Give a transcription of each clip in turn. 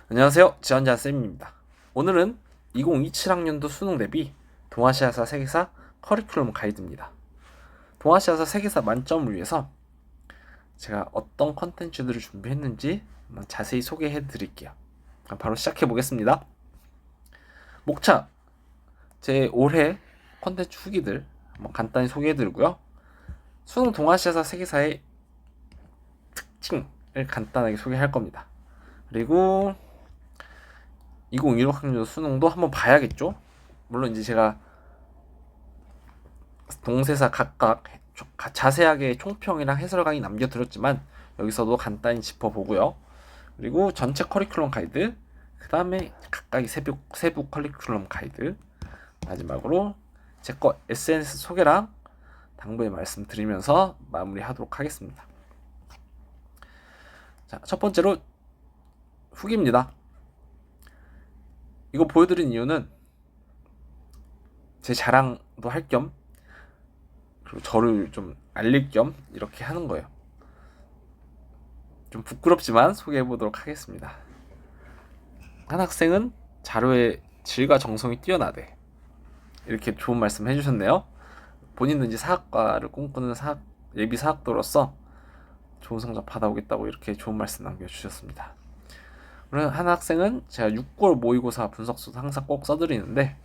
안녕하세요. 지원자쌤입니다. 오늘은 2027학년도 수능 대비 동아시아사 세계사 커리큘럼 가이드입니다. 동아시아사 세계사 만점을 위해서 제가 어떤 컨텐츠들을 준비했는지 자세히 소개해 드릴게요. 바로 시작해 보겠습니다. 목차, 제 올해 컨텐츠 후기들 한번 간단히 소개해 드리고요. 수능 동아시아사 세계사의 특징을 간단하게 소개할 겁니다. 그리고 2016학년도 수능도 한번 봐야겠죠. 물론 이제 제가 동세사 각각 자세하게 총평이랑 해설 강의 남겨드렸지만 여기서도 간단히 짚어보고요. 그리고 전체 커리큘럼 가이드, 그 다음에 각각의 세부 커리큘럼 가이드, 마지막으로 제 거 SNS 소개랑 당부의 말씀 드리면서 마무리하도록 하겠습니다. 자, 첫 번째로 후기입니다. 이거 보여드린 이유는 제 자랑도 할 겸, 그리고 저를 좀 알릴 겸 이렇게 하는 거예요. 좀 부끄럽지만 소개해보도록 하겠습니다. 한 학생은 자료의 질과 정성이 뛰어나대. 이렇게 좋은 말씀 해주셨네요. 본인도 이제 사학과를 꿈꾸는 예비 사학도로서 좋은 성적 받아오겠다고 이렇게 좋은 말씀 남겨주셨습니다. 그리고 한 학생은 제가 6개월 모의고사 분석수도 항상 꼭 써드리는데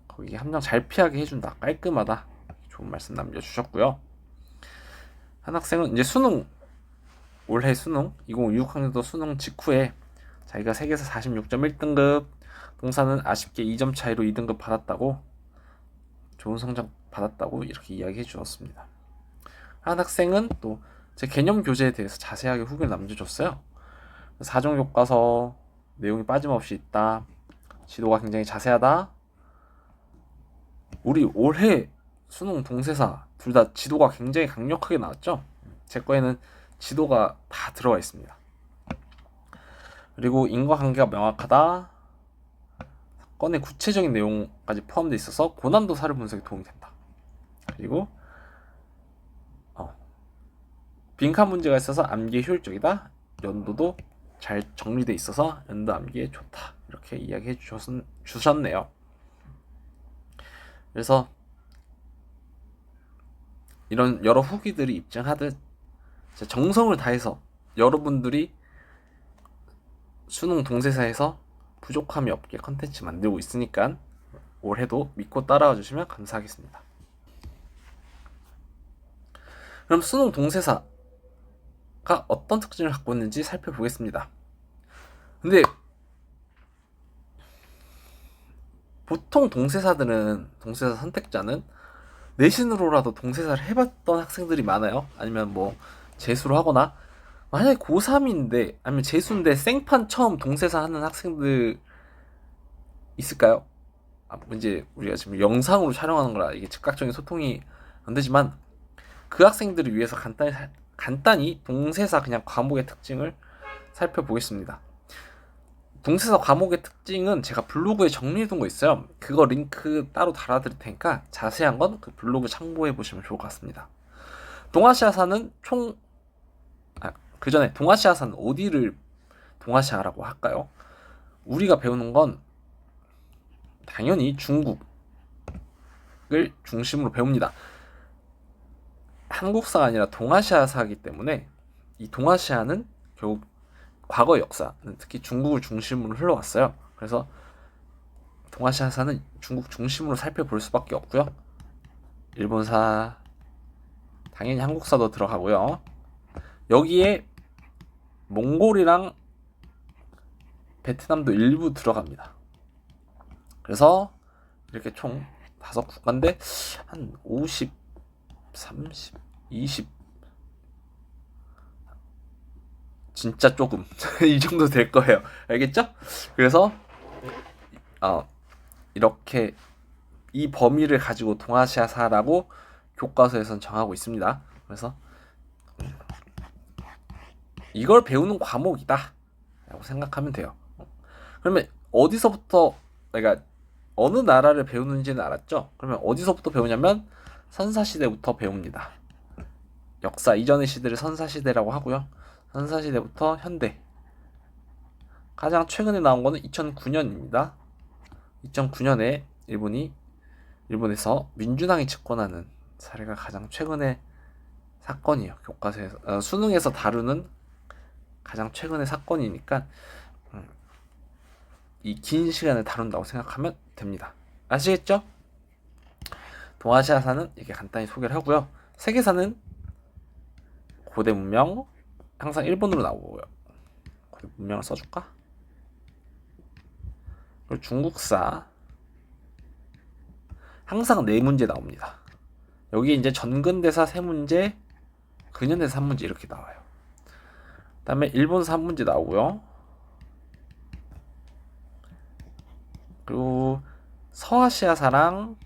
거기 함정 잘 피하게 해준다, 깔끔하다, 좋은 말씀 남겨주셨고요. 한 학생은 이제 올해 수능 2026학년도 수능 직후에 자기가 세계사 46.1등급, 동사는 아쉽게 2점 차이로 2등급 받았다고, 좋은 성적 받았다고 이렇게 이야기해 주었습니다. 한 학생은 또 제 개념 교재에 대해서 자세하게 후기를 남겨줬어요. 4종 교과서 내용이 빠짐없이 있다, 지도가 굉장히 자세하다. 우리 올해 수능 동세사 둘 다 지도가 굉장히 강력하게 나왔죠. 제 거에는 지도가 다 들어가 있습니다. 그리고 인과관계가 명확하다, 사건의 구체적인 내용까지 포함되어 있어서 고난도 사료 분석에 도움이 된다. 그리고 빈칸 문제가 있어서 암기에 효율적이다, 연도도 잘 정리되어 있어서 연도 암기에 좋다, 이렇게 이야기해 주셨네요. 그래서 이런 여러 후기들이 입증하듯 정성을 다해서 여러분들이 수능 동세사에서 부족함이 없게 컨텐츠 만들고 있으니까 올해도 믿고 따라와 주시면 감사하겠습니다. 그럼 수능 동세사가 어떤 특징을 갖고 있는지 살펴보겠습니다. 근데 보통 동세사 선택자는 내신으로라도 동세사를 해봤던 학생들이 많아요. 아니면 뭐 재수로 하거나, 만약에 고3인데 아니면 재수인데 생판 처음 동세사 하는 학생들 있을까요? 이제 우리가 지금 영상으로 촬영하는 거라 이게 즉각적인 소통이 안 되지만 그 학생들을 위해서 간단히 동세사 그냥 과목의 특징을 살펴보겠습니다. 동세사 과목의 특징은 제가 블로그에 정리해둔 거 있어요. 그거 링크 따로 달아드릴 테니까 자세한 건 그 블로그 참고해 보시면 좋을 것 같습니다. 동아시아사는 그 전에 동아시아사는 어디를 동아시아라고 할까요? 우리가 배우는 건 당연히 중국을 중심으로 배웁니다. 한국사가 아니라 동아시아사이기 때문에 이 동아시아는 결국 과거 역사는 특히 중국을 중심으로 흘러왔어요. 그래서 동아시아사는 중국 중심으로 살펴볼 수밖에 없고요. 일본사, 당연히 한국사도 들어가고요. 여기에 몽골이랑 베트남도 일부 들어갑니다. 그래서 이렇게 총 5국가인데 한 50, 30, 20, 진짜 조금 이 정도 될 거예요. 알겠죠? 그래서 이렇게 이 범위를 가지고 동아시아사라고 교과서에선 정하고 있습니다. 그래서 이걸 배우는 과목이다 라고 생각하면 돼요. 그러면 어디서부터, 그러니까 어느 나라를 배우는지는 알았죠? 그러면 어디서부터 배우냐면 선사시대부터 배웁니다. 역사 이전의 시대를 선사시대라고 하고요. 선사시대부터 현대, 가장 최근에 나온 거는 2009년입니다. 2009년에 일본에서 민주당이 집권하는 사례가 가장 최근의 사건이에요. 교과서에서 수능에서 다루는 가장 최근의 사건이니까 이 긴 시간을 다룬다고 생각하면 됩니다. 아시겠죠? 동아시아사는 이렇게 간단히 소개를 하고요. 세계사는 고대 문명 항상 일본으로 나오고요. 고대 문명을 써줄까? 그리고 중국사 항상 4문제 나옵니다. 여기 이제 전근대사 3문제, 근현대사 3문제 이렇게 나와요. 그 다음에 일본사 3문제 나오고요. 그리고 서아시아사랑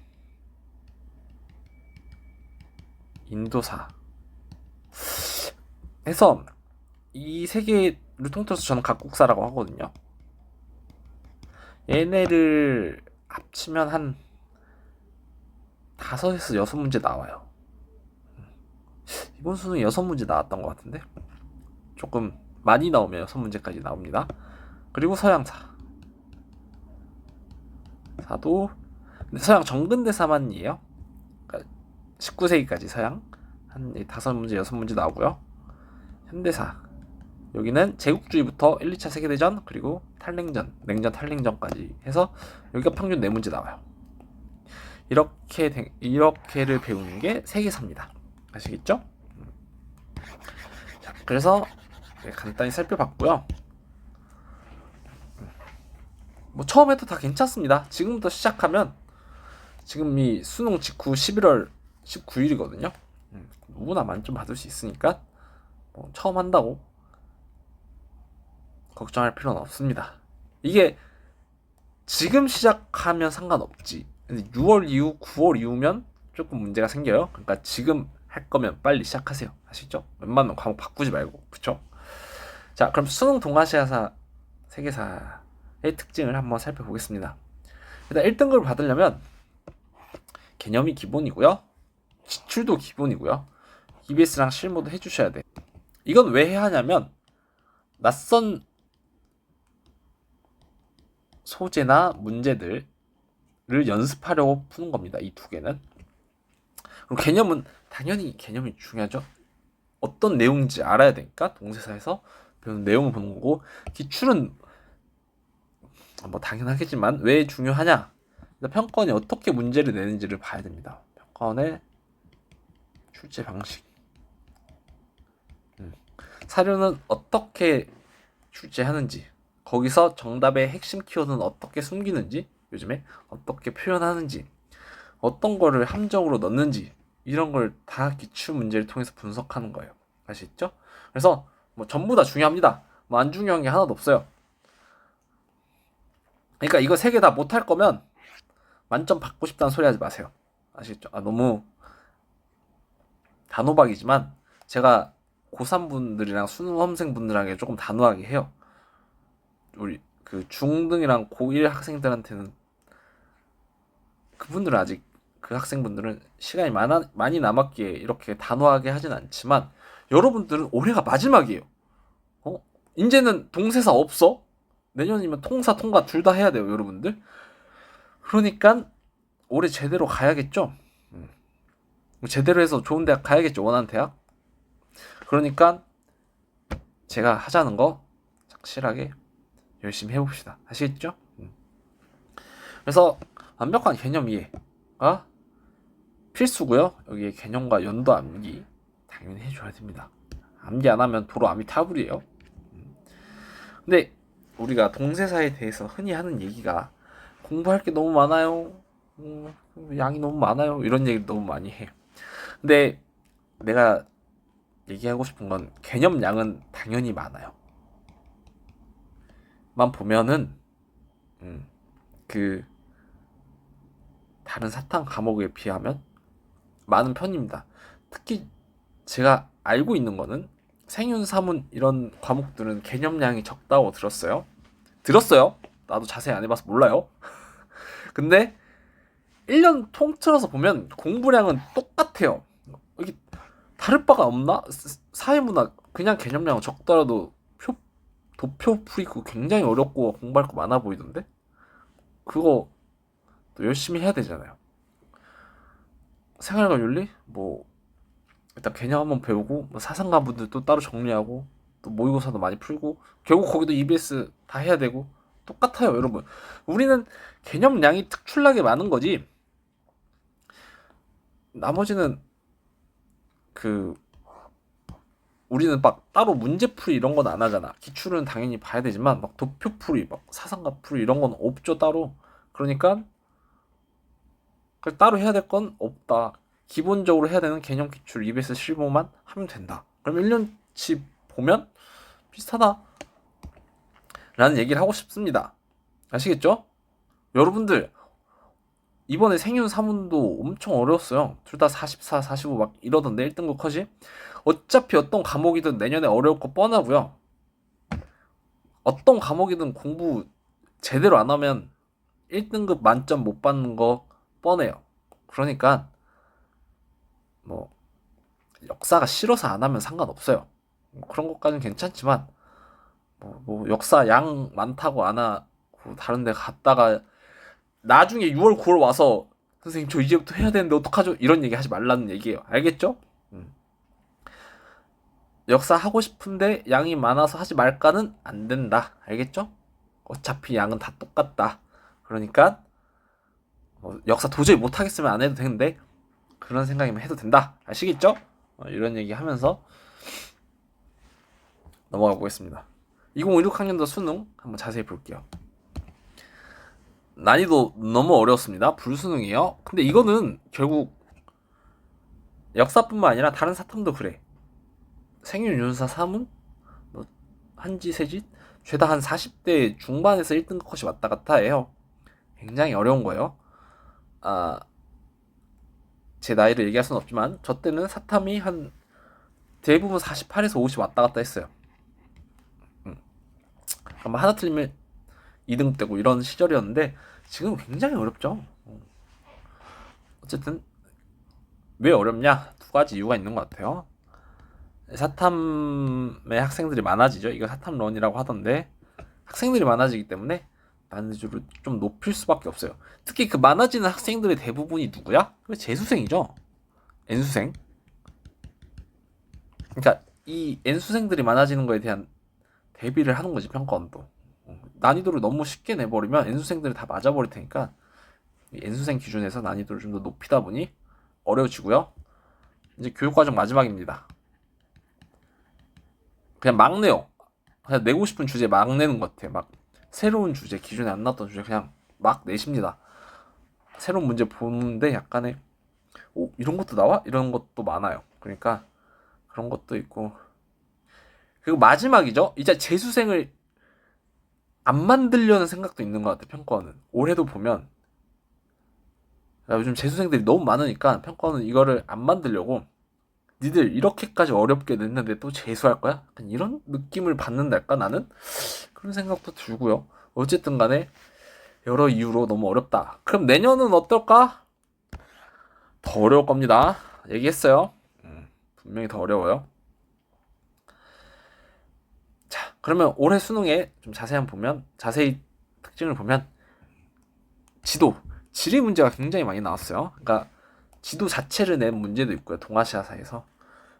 인도사 해서 이 세 개를 통틀어서 저는 각국사라고 하거든요. 얘네를 합치면 한 5에서 6문제 나와요. 이번 수능 6문제 나왔던 것 같은데 조금 많이 나오면 6문제까지 나옵니다. 그리고 서양사 사도 서양 정근대사만이에요. 그러니까 19세기까지 서양 한 5문제 6문제 나오고요. 현대사 여기는 제국주의부터 1, 2차 세계대전 그리고 탈냉전, 냉전 탈냉전까지 해서 여기가 평균 4문제 나와요. 이렇게를 배우는 게 세계사입니다. 아시겠죠? 자, 그래서 간단히 살펴봤고요. 뭐 처음에도 다 괜찮습니다. 지금부터 시작하면 지금이 수능 직후 11월 19일이거든요. 누구나 만점 받을 수 있으니까 뭐 처음 한다고 걱정할 필요는 없습니다. 이게 지금 시작하면 상관없지. 근데 6월 이후, 9월 이후면 조금 문제가 생겨요. 그러니까 지금 할 거면 빨리 시작하세요. 아시죠? 웬만하면 과목 바꾸지 말고, 그쵸? 자, 그럼 수능 동아시아사 세계사의 특징을 한번 살펴보겠습니다. 일단 1등급을 받으려면 개념이 기본이고요. 지출도 기본이고요. EBS랑 실무도 해주셔야 돼. 이건 왜 해야 하냐면 낯선 소재나 문제들을 연습하려고 푸는 겁니다. 이 2개는. 그리고 개념은 당연히 개념이 중요하죠. 어떤 내용인지 알아야 되니까 동사에서 배우는 내용을 보는 거고 기출은 뭐 당연하겠지만 왜 중요하냐? 평가원이 어떻게 문제를 내는지를 봐야 됩니다. 평가원의 출제 방식, 사료는 어떻게 출제하는지, 거기서 정답의 핵심 키워드는 어떻게 숨기는지, 요즘에 어떻게 표현하는지, 어떤 거를 함정으로 넣는지 이런 걸 다 기출 문제를 통해서 분석하는 거예요. 아시죠? 그래서 뭐 전부 다 중요합니다. 뭐 안 중요한 게 하나도 없어요. 그러니까 이거 3개 다 못할 거면 만점 받고 싶다는 소리 하지 마세요. 아시겠죠? 너무 단호박이지만 제가 고3 분들이랑 수험생 분들에게 조금 단호하게 해요. 우리 그 중등이랑 고1 학생들한테는 그분들은 아직 그 학생분들은 시간이 많이 남았기에 이렇게 단호하게 하진 않지만 여러분들은 올해가 마지막이에요. 이제는 동세사 없어. 내년이면 통사 통과 둘 다 해야 돼요, 여러분들. 그러니까 올해 제대로 가야겠죠. 제대로 해서 좋은 대학 가야겠죠, 원하는 대학. 그러니까 제가 하자는 거 착실하게 열심히 해봅시다. 아시겠죠? 그래서 완벽한 개념 이해가 필수고요. 여기에 개념과 연도 암기 당연히 해줘야 됩니다. 암기 안 하면 도로 암이 타불이에요. 근데 우리가 동세사에 대해서 흔히 하는 얘기가 공부할 게 너무 많아요. 양이 너무 많아요. 이런 얘기를 너무 많이 해. 근데 내가 얘기하고 싶은 건 개념 양은 당연히 많아요. 만 보면은 그 다른 사탕 과목에 비하면 많은 편입니다. 특히 제가 알고 있는 거는 생윤, 사문 이런 과목들은 개념량이 적다고 들었어요. 나도 자세히 안 해봐서 몰라요. 근데 1년 통틀어서 보면 공부량은 똑같아요. 여기 다를 바가 없나? 사회문화 그냥 개념량은 적더라도 도표풀이 그거 굉장히 어렵고 공부할 거 많아 보이던데? 그거 또 열심히 해야 되잖아요. 생활과 윤리? 뭐 일단 개념 한번 배우고 뭐 사상가분들도 따로 정리하고 또 모의고사도 많이 풀고 결국 거기도 EBS 다 해야 되고 똑같아요, 여러분. 우리는 개념량이 특출나게 많은 거지. 나머지는 그 우리는 막 따로 문제풀이 이런 건 안 하잖아. 기출은 당연히 봐야 되지만 막 도표풀이, 막 사상가풀이 이런 건 없죠 따로. 그러니까 따로 해야 될 건 없다. 기본적으로 해야 되는 개념 기출 EBS 실무만 하면 된다. 그럼 1년치 보면 비슷하다 라는 얘기를 하고 싶습니다. 아시겠죠? 여러분들 이번에 생윤 사문도 엄청 어려웠어요. 둘 다 44, 45 막 이러던데 1등급 컷이. 어차피 어떤 과목이든 내년에 어려울 거 뻔하고요. 어떤 과목이든 공부 제대로 안 하면 1등급 만점 못 받는 거 뻔해요. 그러니까 뭐 역사가 싫어서 안 하면 상관없어요. 뭐 그런 것까지는 괜찮지만 뭐 역사 양 많다고 안 하고 다른 데 갔다가 나중에 6월 9월 와서 선생님 저 이제부터 해야 되는데 어떡하죠? 이런 얘기 하지 말라는 얘기예요. 알겠죠? 역사 하고 싶은데 양이 많아서 하지 말까는 안 된다. 알겠죠? 어차피 양은 다 똑같다. 그러니까 뭐 역사 도저히 못 하겠으면 안 해도 되는데 그런 생각이면 해도 된다. 아시겠죠? 이런 얘기 하면서 넘어가 보겠습니다. 2016학년도 수능 한번 자세히 볼게요. 난이도 너무 어려웠습니다. 불수능이에요. 근데 이거는 결국 역사뿐만 아니라 다른 사탐도 그래. 생윤, 윤사, 사문, 뭐 한지, 세짓 죄다 한 40대 중반에서 1등급 컷이 왔다 갔다 해요. 굉장히 어려운 거예요. 제 나이를 얘기할 수는 없지만 저 때는 사탐이 한 대부분 48에서 50 왔다 갔다 했어요. 아마 하나 틀리면 2등급 되고 이런 시절이었는데 지금 굉장히 어렵죠. 어쨌든 왜 어렵냐? 두 가지 이유가 있는 것 같아요. 사탐의 학생들이 많아지죠. 이거 사탐런이라고 하던데 학생들이 많아지기 때문에 난이도를 좀 높일 수밖에 없어요. 특히 그 많아지는 학생들의 대부분이 누구야? 그 재수생이죠. N수생. 그러니까 이 N수생들이 많아지는 거에 대한 대비를 하는 거지, 평가원도. 난이도를 너무 쉽게 내버리면 N수생들이 다 맞아버릴 테니까 N수생 기준에서 난이도를 좀 더 높이다 보니 어려워지고요. 이제 교육과정 마지막입니다. 그냥 막 내요. 그냥 내고 싶은 주제 막 내는 것 같아. 막 새로운 주제, 기존에 안 나왔던 주제 그냥 막 내십니다. 새로운 문제 보는데 약간의 이런 것도 나와? 이런 것도 많아요. 그러니까 그런 것도 있고. 그리고 마지막이죠. 이제 재수생을 안 만들려는 생각도 있는 것 같아. 평가원은 올해도 보면 요즘 재수생들이 너무 많으니까 평가원은 이거를 안 만들려고 니들 이렇게까지 어렵게 냈는데 또 재수할 거야? 약간 이런 느낌을 받는달까 나는? 그런 생각도 들고요. 어쨌든 간에 여러 이유로 너무 어렵다. 그럼 내년은 어떨까? 더 어려울 겁니다. 얘기했어요. 분명히 더 어려워요. 자, 그러면 올해 수능에 좀 자세히 특징을 보면 지리 문제가 굉장히 많이 나왔어요. 그러니까 지도 자체를 낸 문제도 있고요. 동아시아사에서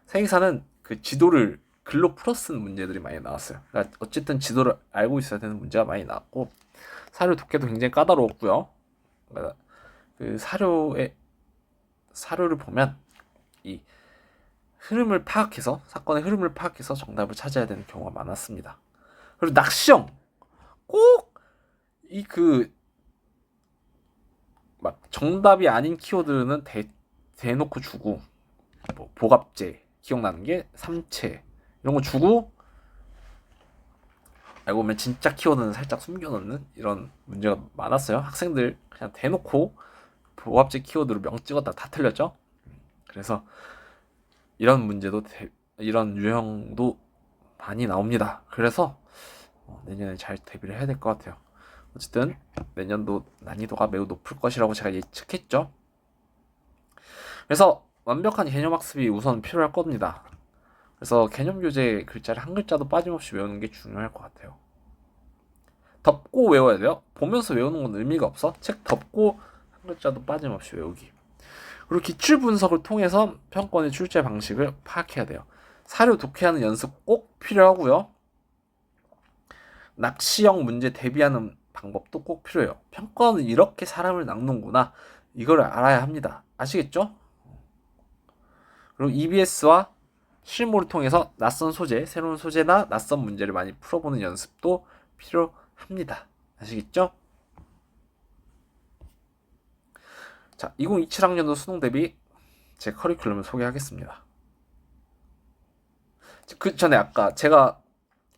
세계사는 그 지도를 글로 풀어 쓴 문제들이 많이 나왔어요. 그러니까 어쨌든 지도를 알고 있어야 되는 문제가 많이 나왔고 사료 독해도 굉장히 까다로웠고요. 그러니까 그 사료를 보면 이 흐름을 파악해서 사건의 흐름을 파악해서 정답을 찾아야 되는 경우가 많았습니다. 그리고 낚시형 꼭 이 막 정답이 아닌 키워드는 대놓고 주고 뭐 보갑제 기억나는 게 삼체 이런 거 주고 알고 보면 진짜 키워드는 살짝 숨겨놓는 이런 문제가 많았어요. 학생들 그냥 대놓고 보갑제 키워드로 명 찍었다 다 틀렸죠. 그래서 이런 문제도 이런 유형도 많이 나옵니다. 그래서 내년에 잘 대비를 해야 될 것 같아요. 어쨌든 내년도 난이도가 매우 높을 것이라고 제가 예측했죠. 그래서 완벽한 개념 학습이 우선 필요할 겁니다. 그래서 개념 교재 글자를 한 글자도 빠짐없이 외우는 게 중요할 것 같아요. 덮고 외워야 돼요. 보면서 외우는 건 의미가 없어. 책 덮고 한 글자도 빠짐없이 외우기. 그리고 기출 분석을 통해서 평가원의 출제 방식을 파악해야 돼요. 사료 독해하는 연습 꼭 필요하고요. 낚시형 문제 대비하는 방법도 꼭 필요해요. 평가원은 이렇게 사람을 낚는구나. 이걸 알아야 합니다. 아시겠죠? 그리고 EBS와 실무를 통해서 낯선 소재, 새로운 소재나 낯선 문제를 많이 풀어보는 연습도 필요합니다. 아시겠죠? 자, 2027학년도 수능 대비 제 커리큘럼을 소개하겠습니다. 그 전에 아까 제가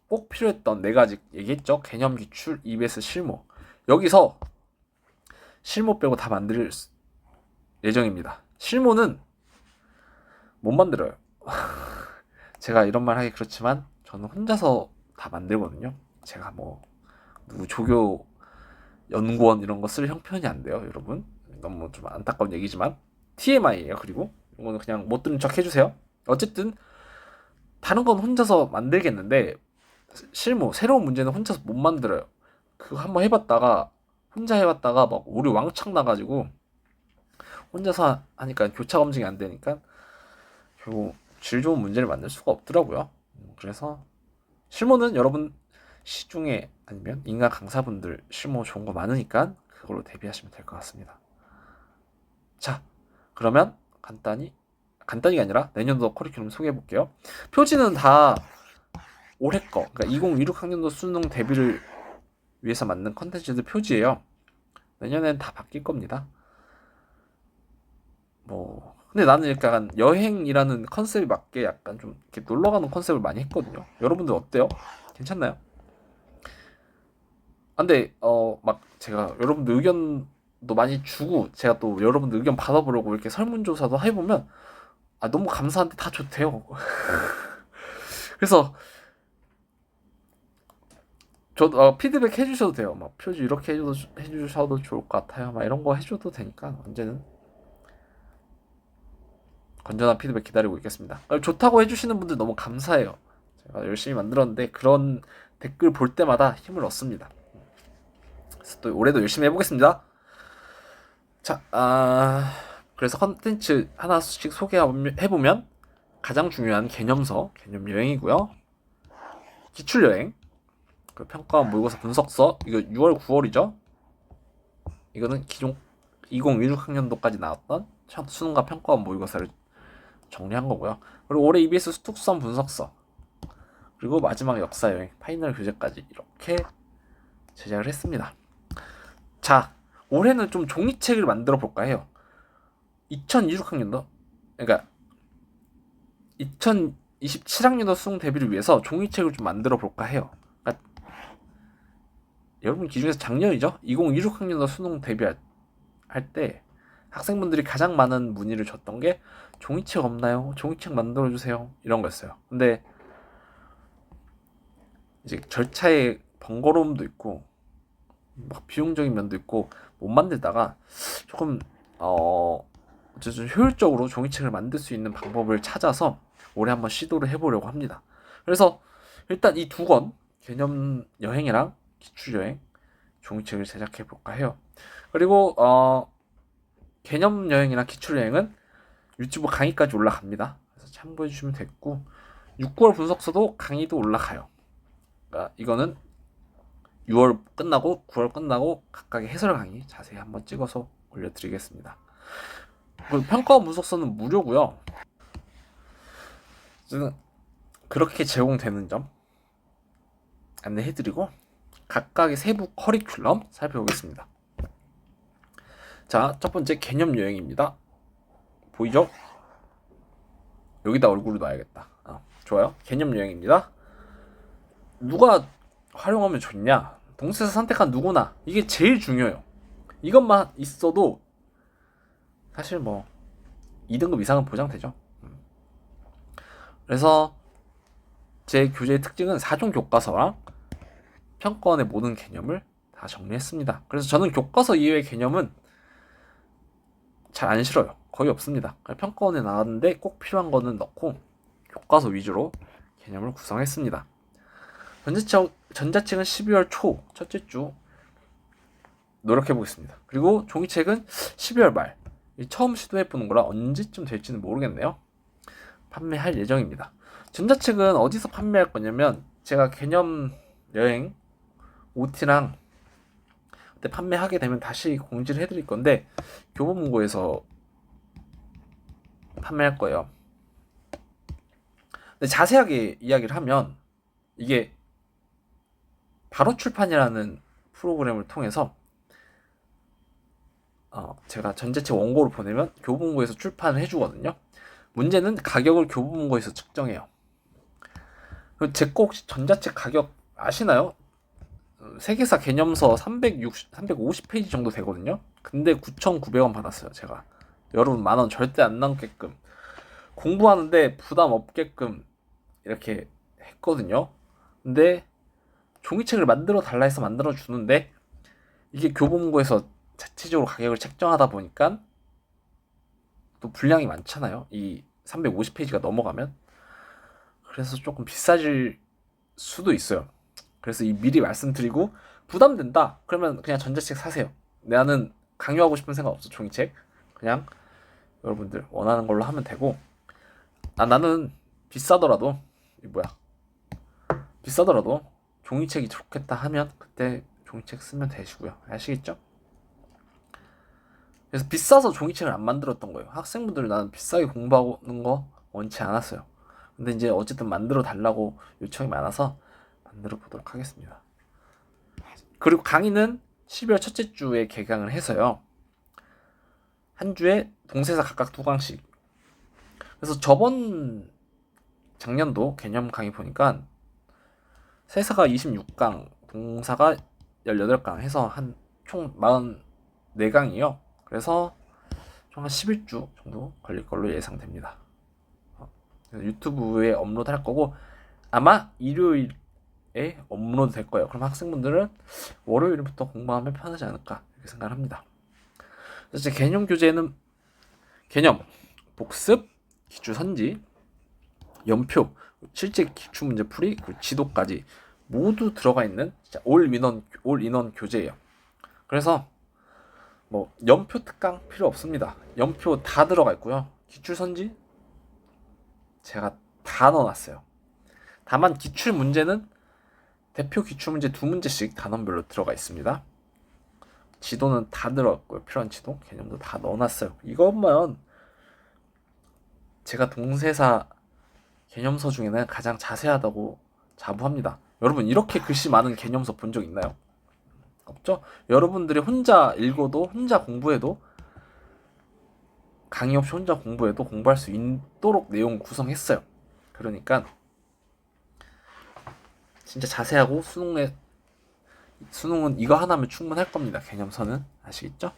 꼭 필요했던 4가지 얘기했죠? 개념 기출, EBS 실무. 여기서 실무 빼고 다 만들 예정입니다. 실무는 못 만들어요. 제가 이런 말 하기 그렇지만 저는 혼자서 다 만들거든요. 제가 뭐 누구 조교 연구원 이런 거 쓸 형편이 안 돼요, 여러분. 너무 좀 안타까운 얘기지만 TMI예요. 그리고 이거는 그냥 못 들은 척 해주세요. 어쨌든 다른 건 혼자서 만들겠는데 실무 새로운 문제는 혼자서 못 만들어요. 그거 한번 해봤다가 혼자 해봤다가 막 오류 왕창 나가지고 혼자서 하니까 교차 검증이 안 되니까 결국 질 좋은 문제를 만들 수가 없더라고요. 그래서 실무는 여러분 시중에 아니면 인간 강사분들 실무 좋은 거 많으니까 그걸로 대비하시면 될 것 같습니다. 자, 그러면 간단히가 아니라 내년도 커리큘럼 소개해 볼게요. 표지는 다 올해 거, 그러니까 2016학년도 수능 대비를 위해서 만든 컨텐츠들 표지예요. 내년엔 다 바뀔 겁니다. 근데 나는 약간 여행이라는 컨셉에 맞게 약간 좀 이렇게 놀러 가는 컨셉을 많이 했거든요. 여러분들 어때요? 괜찮나요? 근데 막 제가 여러분들 의견도 많이 주고 제가 또 여러분들 의견 받아보려고 이렇게 설문조사도 해보면 너무 감사한데 다 좋대요. 그래서 저 피드백 해주셔도 돼요. 막 표지 이렇게 해주셔도 좋을 것 같아요. 막 이런 거 해줘도 되니까 언제는 건전한 피드백 기다리고 있겠습니다. 좋다고 해주시는 분들 너무 감사해요. 제가 열심히 만들었는데 그런 댓글 볼 때마다 힘을 얻습니다. 그래서 또 올해도 열심히 해보겠습니다. 자, 그래서 컨텐츠 하나씩 소개해보면 가장 중요한 개념서, 개념 여행이고요. 기출 여행, 그 평가 모의고사 분석서, 이거 6월, 9월이죠. 이거는 기존 2016학년도까지 나왔던 수능과 평가원 모의고사를 정리한 거고요. 그리고 올해 EBS 특수성 분석서, 그리고 마지막 역사 여행, 파이널 교재까지 이렇게 제작을 했습니다. 자, 올해는 좀 종이책을 만들어 볼까 해요. 2026학년도, 그러니까 2027학년도 수능 대비를 위해서 종이책을 좀 만들어 볼까 해요. 그러니까 여러분 기준에서 작년이죠. 2016학년도 수능 대비할 때 학생분들이 가장 많은 문의를 줬던 게 종이책 없나요? 종이책 만들어주세요. 이런 거였어요. 근데 이제 절차의 번거로움도 있고 막 비용적인 면도 있고 못 만들다가 조금 좀 효율적으로 종이책을 만들 수 있는 방법을 찾아서 올해 한번 시도를 해보려고 합니다. 그래서 일단 이 2권 개념 여행이랑 기출 여행 종이책을 제작해 볼까 해요. 그리고 개념 여행이랑 기출 여행은 유튜브 강의까지 올라갑니다. 그래서 참고해 주시면 됐고 6, 9월 분석서도 강의도 올라가요. 그러니까 이거는 6월 끝나고 9월 끝나고 각각의 해설 강의 자세히 한번 찍어서 올려드리겠습니다. 그리고 평가원 분석서는 무료고요. 그렇게 제공되는 점 안내해드리고 각각의 세부 커리큘럼 살펴보겠습니다. 자, 첫 번째 개념 여행입니다. 보이죠? 여기다 얼굴을 놔야겠다. 좋아요. 개념 여행입니다. 누가 활용하면 좋냐? 동시에 선택한 누구나. 이게 제일 중요해요. 이것만 있어도 사실 뭐 2등급 이상은 보장되죠. 그래서 제 교재의 특징은 4종 교과서랑 평가원의 모든 개념을 다 정리했습니다. 그래서 저는 교과서 이외의 개념은 잘 안 실어요. 거의 없습니다. 평가원에 나왔는데 꼭 필요한 거는 넣고 교과서 위주로 개념을 구성했습니다. 전자책은 12월 초 첫째 주 노력해 보겠습니다. 그리고 종이책은 12월 말 처음 시도해 보는 거라 언제쯤 될지는 모르겠네요. 판매할 예정입니다. 전자책은 어디서 판매할 거냐면 제가 개념 여행 OT랑 그때 판매하게 되면 다시 공지를 해드릴 건데 교보문고에서 판매할 거예요. 근데 자세하게 이야기를 하면 이게 바로 출판이라는 프로그램을 통해서 제가 전자책 원고를 보내면 교보문고에서 출판을 해주거든요. 문제는 가격을 교보문고에서 측정해요. 제 거 혹시 전자책 가격 아시나요? 세계사 개념서 350페이지 정도 되거든요. 근데 9,900원 받았어요, 제가. 여러분 만원 절대 안 남게끔 공부하는데 부담 없게끔 이렇게 했거든요. 근데 종이책을 만들어 달라 해서 만들어 주는데 이게 교보문고에서 자체적으로 가격을 책정하다 보니까 또 분량이 많잖아요. 이 350페이지가 넘어가면. 그래서 조금 비싸질 수도 있어요. 그래서 이 미리 말씀드리고 부담된다. 그러면 그냥 전자책 사세요. 나는 강요하고 싶은 생각 없어. 종이책. 그냥 여러분들 원하는 걸로 하면 되고 나는 비싸더라도 비싸더라도 종이책이 좋겠다 하면 그때 종이책 쓰면 되시고요. 아시겠죠? 그래서 비싸서 종이책을 안 만들었던 거예요. 학생분들 나는 비싸게 공부하는 거 원치 않았어요. 근데 이제 어쨌든 만들어 달라고 요청이 많아서 만들어 보도록 하겠습니다. 그리고 강의는 12월 첫째 주에 개강을 해서요. 한 주에 동세사 각각 2강씩. 그래서 작년도 개념 강의 보니까 세사가 26강, 동사가 18강 해서 한 총 44강이요. 그래서 총 한 11주 정도 걸릴 걸로 예상됩니다. 유튜브에 업로드 할 거고 아마 일요일에 업로드 될 거예요. 그럼 학생분들은 월요일부터 공부하면 편하지 않을까 이렇게 생각을 합니다. 그래서 제 개념 교재는 개념, 복습, 기출 선지, 연표, 실제 기출 문제 풀이, 그리고 지도까지 모두 들어가 있는 올 인원 교재예요. 그래서 뭐 연표 특강 필요 없습니다. 연표 다 들어가 있고요. 기출 선지 제가 다 넣어놨어요. 다만 기출 문제는 대표 기출 문제 2문제씩 단원별로 들어가 있습니다. 지도는 다 들어갔고요. 필요한 지도, 개념도 다 넣어놨어요. 이것만 제가 동세사 개념서 중에는 가장 자세하다고 자부합니다. 여러분 이렇게 글씨 많은 개념서 본 적 있나요? 없죠? 여러분들이 혼자 읽어도 혼자 공부해도 강의 없이 혼자 공부해도 공부할 수 있도록 내용 구성했어요. 그러니까 진짜 자세하고 수능은 이거 하나면 충분할 겁니다. 개념서는 아시겠죠?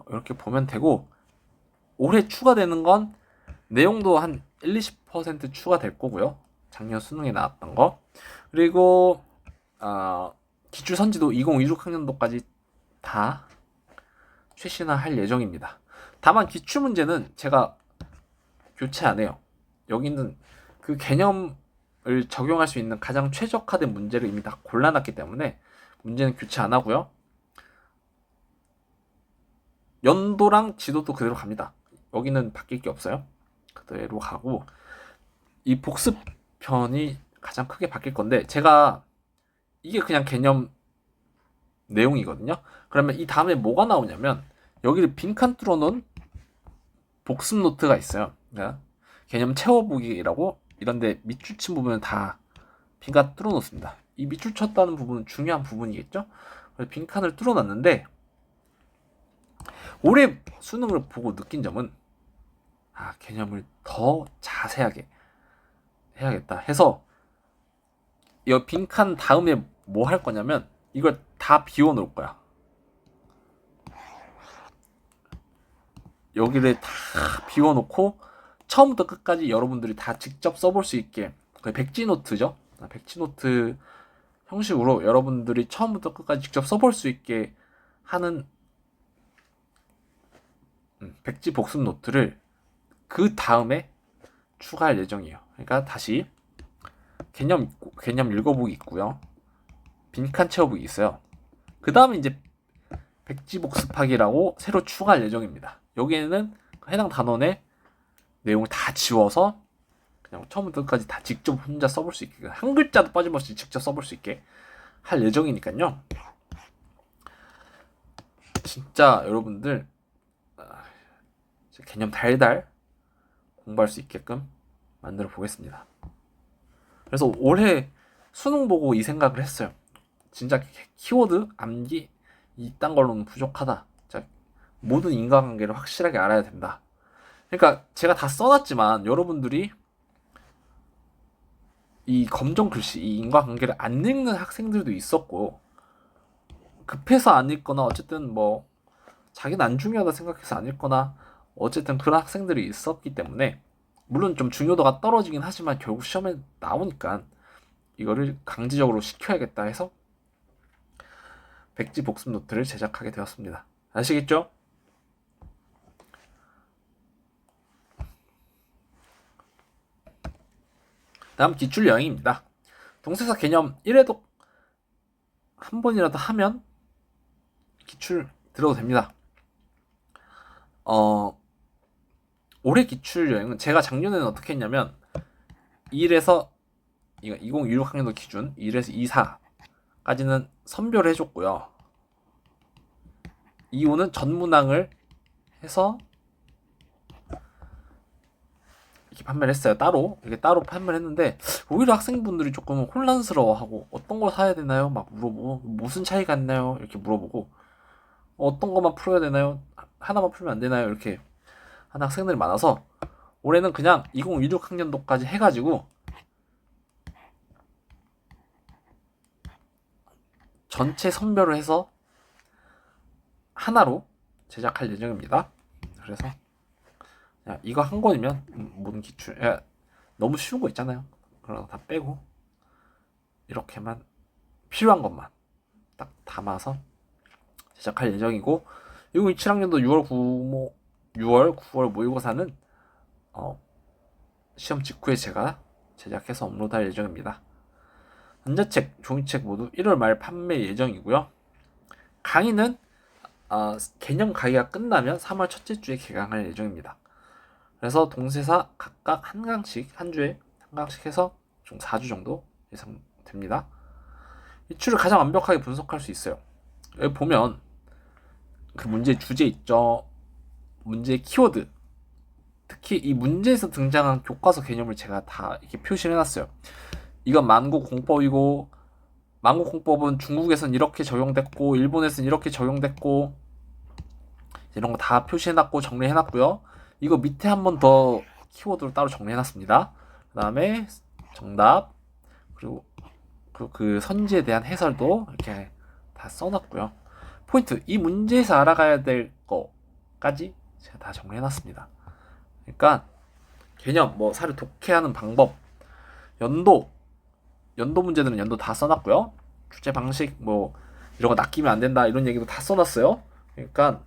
이렇게 보면 되고 올해 추가되는 건 내용도 한 1-20% 추가될 거고요. 작년 수능에 나왔던 거. 그리고 기출 선지도 2026학년도까지 다 최신화할 예정입니다. 다만 기출 문제는 제가 교체 안 해요. 여기는 그 개념을 적용할 수 있는 가장 최적화된 문제를 이미 다 골라놨기 때문에 문제는 교체 안 하고요. 연도랑 지도도 그대로 갑니다. 여기는 바뀔 게 없어요. 그대로 가고 이 복습편이 가장 크게 바뀔 건데 제가 이게 그냥 개념 내용이거든요. 그러면 이 다음에 뭐가 나오냐면 여기를 빈칸 뚫어놓은 복습 노트가 있어요. 그러니까 개념 채워보기라고 이런데 밑줄 친 부분은 다 빈칸 뚫어놓습니다. 이 밑줄 쳤다는 부분은 중요한 부분이겠죠. 그래서 빈칸을 뚫어놨는데 올해 수능을 보고 느낀 점은 개념을 더 자세하게 해야겠다 해서 이 빈칸 다음에 뭐 할 거냐면 이걸 다 비워놓을 거야. 여기를 다 비워놓고 처음부터 끝까지 여러분들이 다 직접 써볼 수 있게 백지노트죠. 백지노트 형식으로 여러분들이 처음부터 끝까지 직접 써볼 수 있게 하는 백지 복습 노트를 그 다음에 추가할 예정이에요. 그러니까 다시 개념 읽어보기 있고요. 빈칸 채워보기 있어요. 그 다음에 이제 백지복습하기라고 새로 추가할 예정입니다. 여기에는 해당 단원의 내용을 다 지워서 그냥 처음부터 끝까지 다 직접 혼자 써볼 수 있게, 한 글자도 빠짐없이 직접 써볼 수 있게 할 예정이니까요. 진짜 여러분들 개념 달달 공부할 수 있게끔 만들어 보겠습니다. 그래서 올해 수능 보고 이 생각을 했어요. 진짜 키워드 암기 이딴 걸로는 부족하다. 진짜 모든 인과관계를 확실하게 알아야 된다. 그러니까 제가 다 써놨지만 여러분들이 이 검정 글씨, 이 인과관계를 안 읽는 학생들도 있었고, 급해서 안 읽거나 어쨌든 뭐 자기는 안 중요하다 생각해서 안 읽거나 어쨌든 그런 학생들이 있었기 때문에, 물론 좀 중요도가 떨어지긴 하지만 결국 시험에 나오니까 이거를 강제적으로 시켜야겠다 해서 백지 복습 노트를 제작하게 되었습니다. 아시겠죠? 다음 기출 여행입니다. 동사사 개념 1회독 한 번이라도 하면 기출 들어도 됩니다. 올해 기출 여행은 제가 작년에는 어떻게 했냐면 1에서 2016학년도 기준 1에서 2사까지는 선별을 해줬고요. 2호는 전문항을 해서 이렇게 판매를 했어요. 이렇게 따로 판매를 했는데, 오히려 학생분들이 조금 혼란스러워하고 어떤 거 사야 되나요? 막 물어보고, 무슨 차이가 있나요? 이렇게 물어보고, 어떤 것만 풀어야 되나요? 하나만 풀면 안 되나요? 이렇게 하는 학생들이 많아서 올해는 그냥 2016학년도까지 해가지고 전체 선별을 해서 하나로 제작할 예정입니다. 그래서 이거 한 권이면 모든 기출, 너무 쉬운 거 있잖아요. 그런 거 다 빼고 이렇게만 필요한 것만 딱 담아서 제작할 예정이고, 2027학년도 6월, 9월 모의고사는 시험 직후에 제가 제작해서 업로드할 예정입니다. 전자책, 종이책 모두 1월 말 판매 예정이고요. 강의는 개념 강의가 끝나면 3월 첫째 주에 개강할 예정입니다. 그래서 동세사 각각 한 주에 한 강씩 해서 총 4주 정도 예상됩니다. 이 추를 가장 완벽하게 분석할 수 있어요. 여기 보면 그 문제 주제 있죠. 문제 키워드, 특히 이 문제에서 등장한 교과서 개념을 제가 다 이렇게 표시를 해놨어요. 이건 만국공법이고, 만국공법은 중국에선 이렇게 적용됐고 일본에선 이렇게 적용됐고, 이런 거 다 표시해놨고 정리해놨고요. 이거 밑에 한 번 더 키워드로 따로 정리해놨습니다. 그 다음에 정답, 그리고 그 선지에 대한 해설도 이렇게 다 써놨고요. 포인트, 이 문제에서 알아가야 될 거까지 제가 다 정리해놨습니다. 그러니까 개념, 뭐 사를 독해하는 방법, 연도 문제들은 연도 다 써놨고요. 출제 방식, 뭐 이런 거 낚이면 안 된다 이런 얘기도 다 써놨어요. 그러니까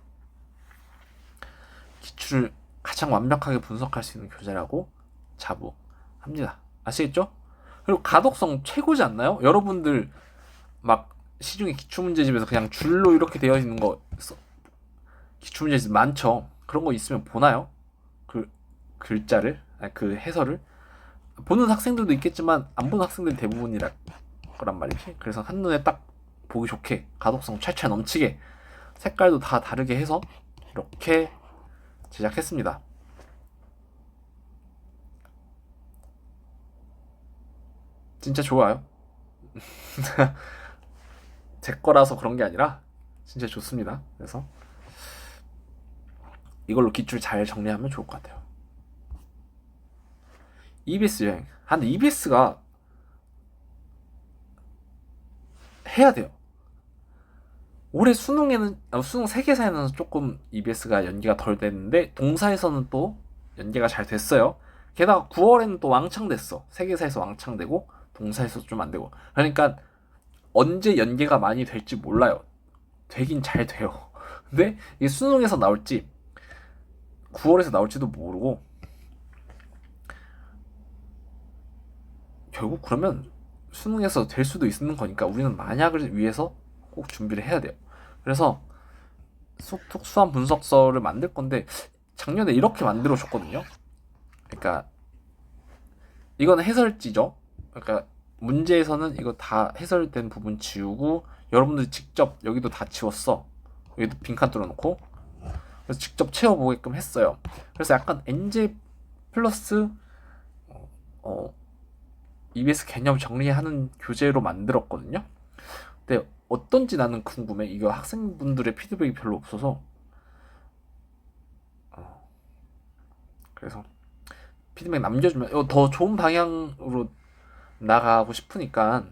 기출을 가장 완벽하게 분석할 수 있는 교재라고 자부합니다. 아시겠죠? 그리고 가독성 최고지 않나요? 여러분들 막 시중에 기출문제집에서 그냥 줄로 이렇게 되어 있는 거 기출문제집 많죠. 그런 거 있으면 보나요? 그 글자를, 그 해설을 보는 학생들도 있겠지만 안 보는 학생들이 대부분이라 거란 말이지. 그래서 한눈에 딱 보기 좋게 가독성 찰찰 넘치게 색깔도 다 다르게 해서 이렇게 제작했습니다. 진짜 좋아요. 제 거라서 그런 게 아니라 진짜 좋습니다. 그래서 이걸로 기출 잘 정리하면 좋을 것 같아요. EBS 여행. 근데 EBS가 해야 돼요. 올해 수능 세계사에는 조금 EBS가 연기가 덜 됐는데 동사에서는 또 연기가 잘 됐어요. 게다가 9월에는 또 왕창 됐어. 세계사에서 왕창 되고 동사에서 좀 안 되고. 그러니까 언제 연계가 많이 될지 몰라요. 되긴 잘 돼요. 근데 이게 수능에서 나올지 9월에서 나올지도 모르고, 결국 그러면 수능에서 될 수도 있는 거니까 우리는 만약을 위해서 꼭 준비를 해야 돼요. 그래서 수한 분석서를 만들 건데 작년에 이렇게 만들어 줬거든요. 그러니까 이건 해설지죠. 그러니까 문제에서는 이거 다 해설된 부분 지우고 여러분들이 직접 여기도 다 지웠어. 여기도 빈칸 뚫어놓고 그래서 직접 채워보게끔 했어요. 그래서 약간 NJ 플러스 EBS 개념 정리하는 교재로 만들었거든요. 근데 어떤지 나는 궁금해. 이거 학생분들의 피드백이 별로 없어서 그래서 피드백 남겨주면 더 좋은 방향으로 나가고 싶으니까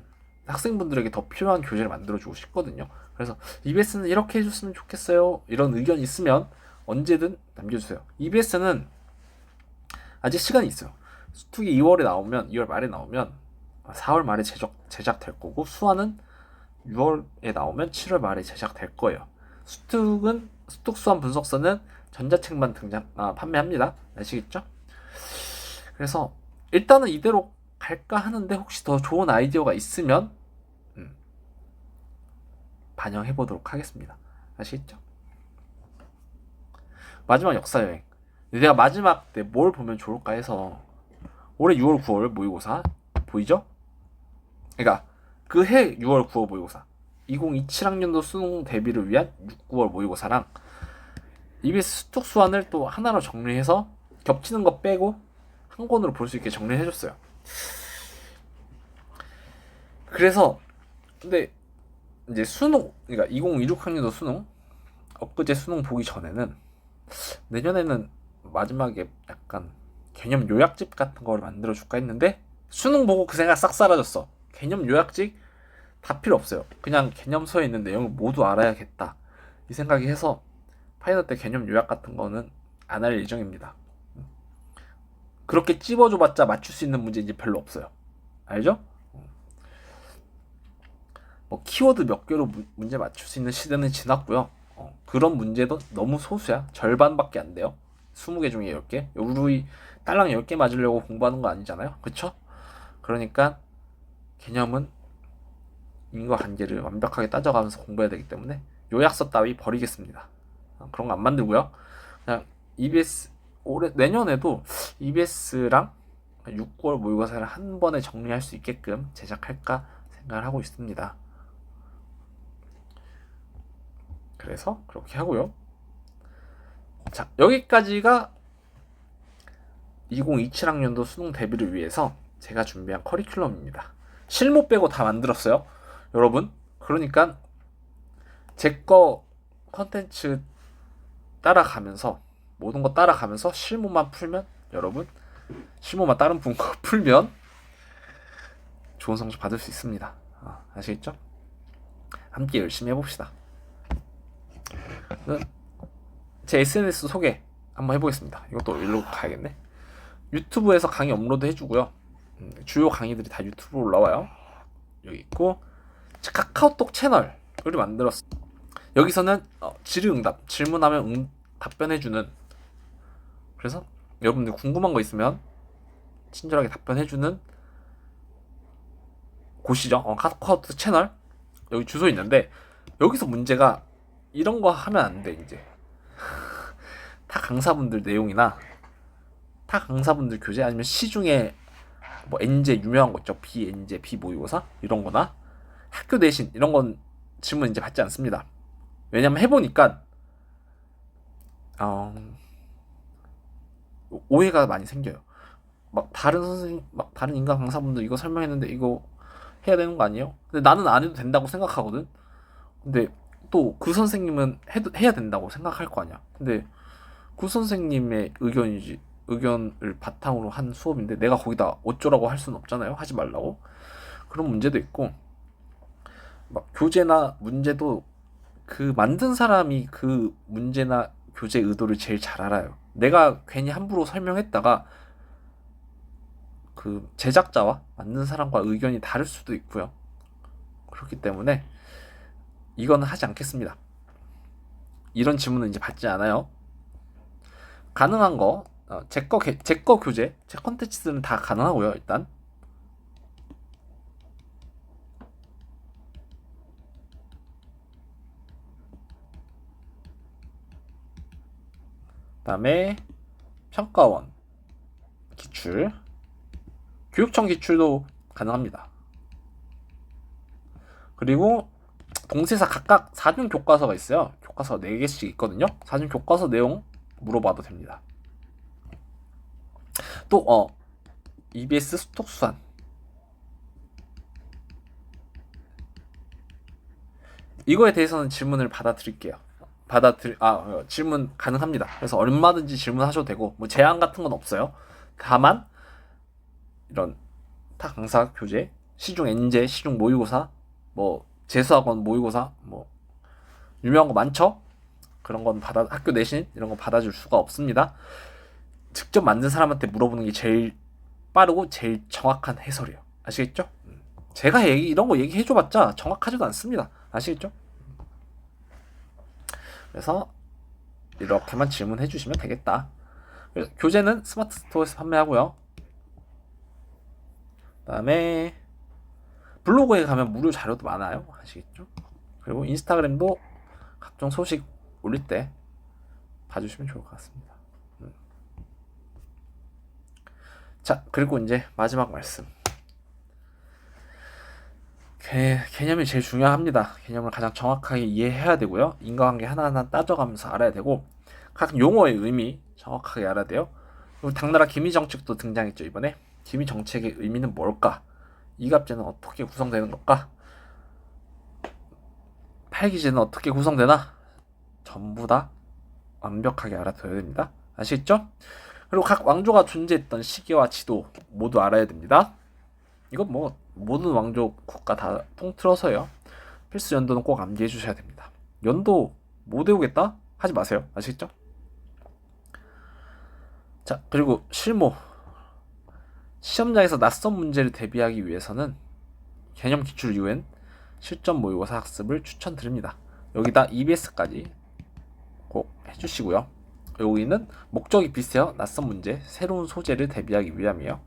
학생분들에게 더 필요한 교재를 만들어주고 싶거든요. 그래서 EBS는 이렇게 해줬으면 좋겠어요. 이런 의견 있으면 언제든 남겨주세요. EBS는 아직 시간이 있어요. 수특이 2월에 나오면 2월 말에 나오면 4월 말에 제작될 거고 수화는 6월에 나오면 7월 말에 제작될 거예요. 수특 수한 분석서는 전자책만 판매합니다. 아시겠죠? 그래서 일단은 이대로 갈까 하는데 혹시 더 좋은 아이디어가 있으면 반영해 보도록 하겠습니다. 아시겠죠? 마지막 역사여행. 내가 마지막 때 뭘 보면 좋을까 해서 올해 6월 9월 모의고사 보이죠? 그러니까 그 해 6월 9월 모의고사 2027학년도 수능 대비를 위한 6, 9월 모의고사랑 EBS 수특 수완을 또 하나로 정리해서 겹치는 거 빼고 한 권으로 볼 수 있게 정리해줬어요. 그래서 근데 이제 수능 그러니까 2026학년도 수능 엊그제 수능 보기 전에는 내년에는 마지막에 약간 개념 요약집 같은 걸 만들어 줄까 했는데 수능 보고 그 생각 싹 사라졌어. 개념 요약집 다 필요 없어요. 그냥 개념서에 있는 내용을 모두 알아야겠다 이 생각이 해서 파이널 때 개념 요약 같은 거는 안 할 예정입니다. 그렇게 찝어줘봤자 맞출 수 있는 문제 이제 별로 없어요. 알죠? 뭐 키워드 몇 개로 문제 맞출 수 있는 시대는 지났고요. 그런 문제도 너무 소수야. 절반밖에 안 돼요. 20개 중에 10개. 우리 딸랑 10개 맞으려고 공부하는 거 아니잖아요. 그쵸? 그러니까 개념은 인과관계를 완벽하게 따져가면서 공부해야 되기 때문에 요약서 따위 버리겠습니다. 그런 거 안 만들고요. 그냥 EBS 내년에도 EBS랑 6, 9월 모의고사를 한 번에 정리할 수 있게끔 제작할까 생각을 하고 있습니다. 그래서 그렇게 하고요. 자, 여기까지가 2027학년도 수능 대비를 위해서 제가 준비한 커리큘럼입니다. 실무 빼고 다 만들었어요. 여러분, 그러니까 제 거 컨텐츠 따라가면서 모든 거 따라가면서 실무만 풀면 여러분 실무만 다른 분 거 풀면 좋은 성적 받을 수 있습니다. 아시겠죠? 함께 열심히 해봅시다. 제 SNS 소개 한번 해보겠습니다. 이것도 일로 가야겠네. 유튜브에서 강의 업로드 해주고요. 주요 강의들이 다 유튜브로 올라와요. 여기 있고 카카오톡 채널을 만들었어. 여기서는 질의응답 질문하면 답변해주는 그래서 여러분들 궁금한 거 있으면 친절하게 답변해주는 곳이죠. 카카오톡 채널 여기 주소 있는데 여기서 문제가 이런 거 하면 안 돼. 이제 타 강사분들 내용이나 타 강사분들 교재 아니면 시중에 뭐 엔제 유명한 거 있죠. 비엔제 비모의고사 이런 거나 학교 대신 이런 건 질문 이제 받지 않습니다. 왜냐면 해보니까 오해가 많이 생겨요. 막 다른 선생님 막 다른 인간 강사분들 이거 설명했는데 이거 해야 되는 거 아니에요? 근데 나는 안 해도 된다고 생각하거든. 근데 또 그 선생님은 해야 된다고 생각할 거 아니야. 근데 그 선생님의 의견을 바탕으로 한 수업인데 내가 거기다 어쩌라고 할 수는 없잖아요. 하지 말라고. 그런 문제도 있고 막 교재나 문제도 그 만든 사람이 그 문제나 교재 의도를 제일 잘 알아요. 내가 괜히 함부로 설명했다가 그 제작자와 만든 사람과 의견이 다를 수도 있고요. 그렇기 때문에 이거는 하지 않겠습니다. 이런 질문은 이제 받지 않아요. 가능한 거 제 거 교재 제 컨텐츠들은 다 가능하고요. 일단 그다음에 평가원 기출, 교육청 기출도 가능합니다. 그리고 동세사 각각 4중 교과서가 있어요. 교과서 4개씩 있거든요. 4중 교과서 내용 물어봐도 됩니다. 또 EBS 수톡수산 이거에 대해서는 질문을 받아드릴게요. 질문 가능합니다. 그래서 얼마든지 질문하셔도 되고 뭐 제한 같은 건 없어요. 다만 이런 타 강사 교재, 시중 엔제, 시중 모의고사, 뭐 재수학원 모의고사, 뭐 유명한 거 많죠? 그런 건 학교 내신 이런 거 받아줄 수가 없습니다. 직접 만든 사람한테 물어보는 게 제일 빠르고 제일 정확한 해설이에요. 아시겠죠? 제가 이런 거 얘기해줘봤자 정확하지도 않습니다. 아시겠죠? 그래서 이렇게만 질문해 주시면 되겠다. 그래서 교재는 스마트 스토어에서 판매하고요. 그다음에 블로그에 가면 무료 자료도 많아요. 아시겠죠? 그리고 인스타그램도 각종 소식 올릴 때 봐주시면 좋을 것 같습니다. 자, 그리고 이제 마지막 말씀. 개념이 제일 중요합니다. 개념을 가장 정확하게 이해해야 되고요. 인과관계 하나하나 따져가면서 알아야 되고 각 용어의 의미 정확하게 알아야 돼요. 그리고 당나라 기미정책도 등장했죠. 이번에 기미정책의 의미는 뭘까? 이갑제는 어떻게 구성되는 걸까? 팔기제는 어떻게 구성되나? 전부 다 완벽하게 알아둬야 됩니다. 아시겠죠? 그리고 각 왕조가 존재했던 시기와 지도 모두 알아야 됩니다. 이건 뭐 모든 왕조 국가 다 통틀어서요. 필수 연도는 꼭 암기해 주셔야 됩니다. 연도 못 외우겠다? 하지 마세요. 아시겠죠? 자, 그리고 실무. 시험장에서 낯선 문제를 대비하기 위해서는 개념 기출 이후엔 실전 모의고사 학습을 추천드립니다. 여기다 EBS까지 꼭 해주시고요. 여기는 목적이 비슷해요. 낯선 문제, 새로운 소재를 대비하기 위함이에요.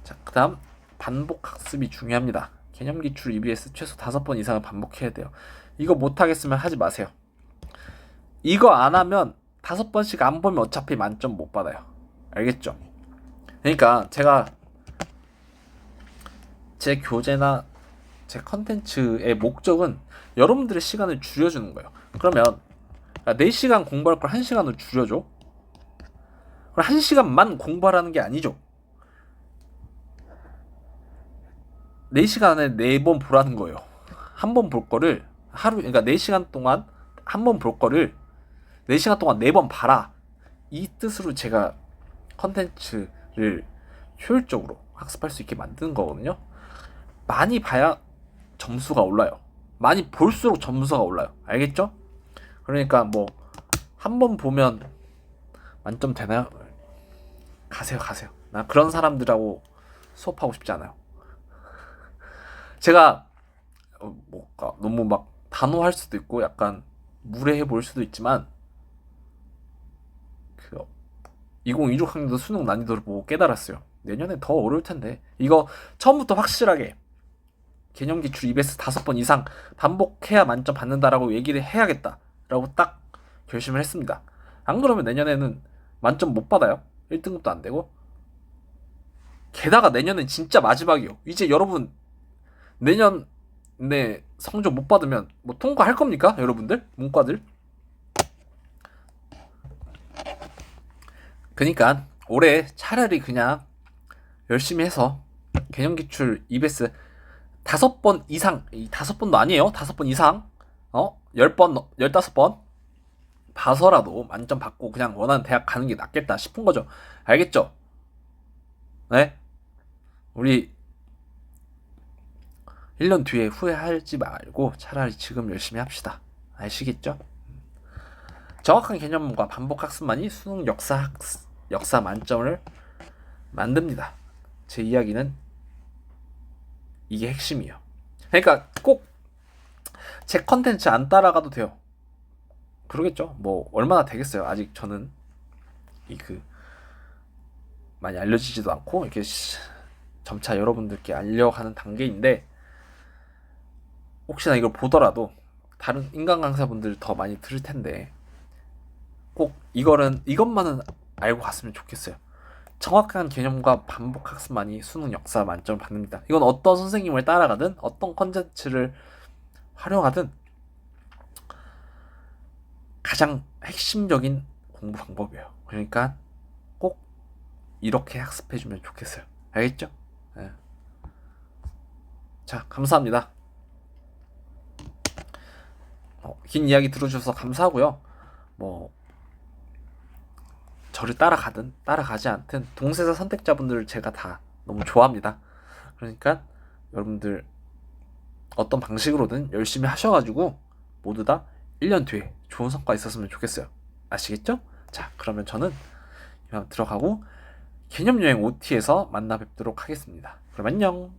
자, 그 다음 반복 학습이 중요합니다. 개념 기출 EBS 최소 5번 이상을 반복해야 돼요. 이거 못하겠으면 하지 마세요. 이거 안 하면 5번씩 안 보면 어차피 만점 못 받아요. 알겠죠? 그러니까 제가 제 교재나 제 컨텐츠의 목적은 여러분들의 시간을 줄여주는 거예요. 그러면 4시간 공부할 걸 1시간으로 줄여줘. 그럼 1시간만 공부하라는 게 아니죠. 4시간 안에 4번 보라는 거예요. 한 번 볼 거를 그러니까 4시간 동안 한 번 볼 거를 4시간 동안 4번 봐라. 이 뜻으로 제가 컨텐츠를 효율적으로 학습할 수 있게 만드는 거거든요. 많이 봐야 점수가 올라요. 많이 볼수록 점수가 올라요. 알겠죠? 그러니까 뭐 한 번 보면 만점 되나요? 가세요. 나 그런 사람들하고 수업하고 싶지 않아요. 제가 너무 막 단호할 수도 있고 약간 무례해 보일 수도 있지만 2026학년도 수능 난이도를 보고 깨달았어요. 내년에 더 어려울 텐데 이거 처음부터 확실하게 개념 기출 EBS 5번 이상 반복해야 만점 받는다라고 얘기를 해야겠다라고 딱 결심을 했습니다. 안 그러면 내년에는 만점 못 받아요. 1등급도 안 되고. 게다가 내년엔 진짜 마지막이요. 이제 여러분 내년에 성적 못 받으면 뭐 통과할 겁니까? 여러분들? 문과들? 그러니까 올해 차라리 그냥 열심히 해서 개념 기출 EBS 5번 이상, 5번도 아니에요. 5번 이상 10번, 15번 봐서라도 만점 받고 그냥 원하는 대학 가는 게 낫겠다 싶은 거죠. 알겠죠? 네? 우리 1년 뒤에 후회하지 말고 차라리 지금 열심히 합시다. 아시겠죠? 정확한 개념과 반복 학습만이 수능 역사 만점을 만듭니다. 제 이야기는 이게 핵심이에요. 그러니까 꼭 제 컨텐츠 안 따라가도 돼요. 그러겠죠? 뭐 얼마나 되겠어요. 아직 저는 많이 알려지지도 않고 이렇게 점차 여러분들께 알려가는 단계인데 혹시나 이걸 보더라도 다른 인간 강사분들 더 많이 들을 텐데 꼭 이것만은 알고 갔으면 좋겠어요. 정확한 개념과 반복 학습만이 수능 역사 만점을 받습니다. 이건 어떤 선생님을 따라가든 어떤 컨텐츠를 활용하든 가장 핵심적인 공부 방법이에요. 그러니까 꼭 이렇게 학습해주면 좋겠어요. 알겠죠? 네. 자, 감사합니다. 긴 이야기 들어주셔서 감사하고요. 뭐 저를 따라가든 따라가지 않든 동세서 선택자분들을 제가 다 너무 좋아합니다. 그러니까 여러분들 어떤 방식으로든 열심히 하셔가지고 모두 다 1년 뒤에 좋은 성과 있었으면 좋겠어요. 아시겠죠? 자, 그러면 저는 이만 들어가고 개념여행 OT에서 만나 뵙도록 하겠습니다. 그럼 안녕.